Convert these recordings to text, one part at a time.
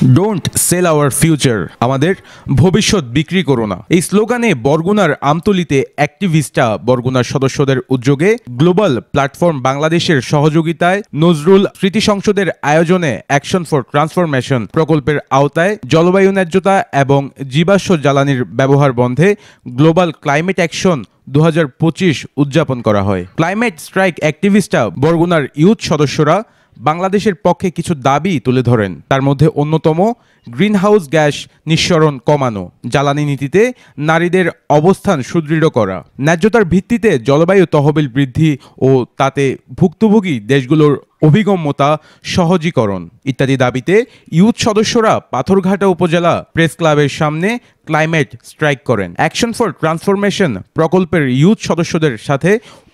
Don't sell our future, আমাদের ভবিষ্যৎ বিক্রি করো না। এই স্লোগানে বরগুনার আমতলীতে অ্যাক্টিভিস্টরা বরগুনার সদস্যদের উদ্যোগে গ্লোবাল প্ল্যাটফর্ম বাংলাদেশের সহযোগিতায় নজরুল স্মৃতি সংসদের আয়োজনে অ্যাকশন ফর ট্রান্সফরমেশন প্রকল্পের আওতায় জলবায়ু ন্যায্যতা এবং জীবাশ্ম জ্বালানির ব্যবহার বন্ধে গ্লোবাল ক্লাইমেট অ্যাকশন 2025 উদযাপন করা হয়। ক্লাইমেট স্ট্রাইক অ্যাক্টিভিস্টরা বরগুনার ইউথ সদস্যরা বাংলাদেশের পক্ষে কিছু দাবি তুলে ধরেন। তার মধ্যে অন্যতম গ্রিনহাউস গ্যাস নিঃসরণ কমানো, জ্বালানি নীতিতে নারীদের অবস্থান সুদৃঢ় করা, ন্যায্যতার ভিত্তিতে জলবায়ু তহবিল বৃদ্ধি ও তাতে ভুক্তভোগী দেশগুলোর অভিগম্যতা সহজীকরণ ইত্যাদি দাবিতে ইউথ সদস্যরা পাথরঘাটা উপজেলা প্রেস ক্লাবের সামনে ক্লাইমেট স্ট্রাইক করেন। অ্যাকশন ফর ট্রান্সফরমেশন প্রকল্পের ইউথ সদস্যদের সাথে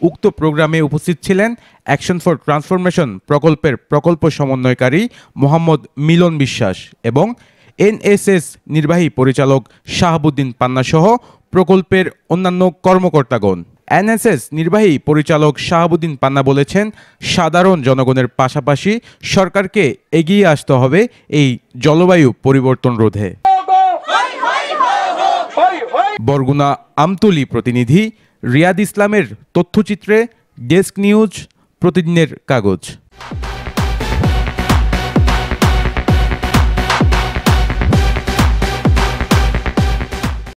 উক্ত প্রোগ্রামে উপস্থিত ছিলেন অ্যাকশন ফর ট্রান্সফরমেশন প্রকল্পের প্রকল্প সমন্বয়কারী মোহাম্মদ মিলন বিশ্বাস এবং এনএসএস নির্বাহী পরিচালক শাহাবুদ্দিন পান্না সহ প্রকল্পের অন্যান্য কর্মকর্তাগণ। এনএসএস নির্বাহী পরিচালক শাহাবুদ্দিন পান্না বলেছেন, সাধারণ জনগণের পাশাপাশি সরকারকে এগিয়ে আসতে হবে এই জলবায়ু পরিবর্তন রোধে। বরগুনা আমতলী প্রতিনিধি রিয়াদ ইসলামের তথ্যচিত্রে ডেস্ক নিউজ, প্রতিদিনের কাগজ।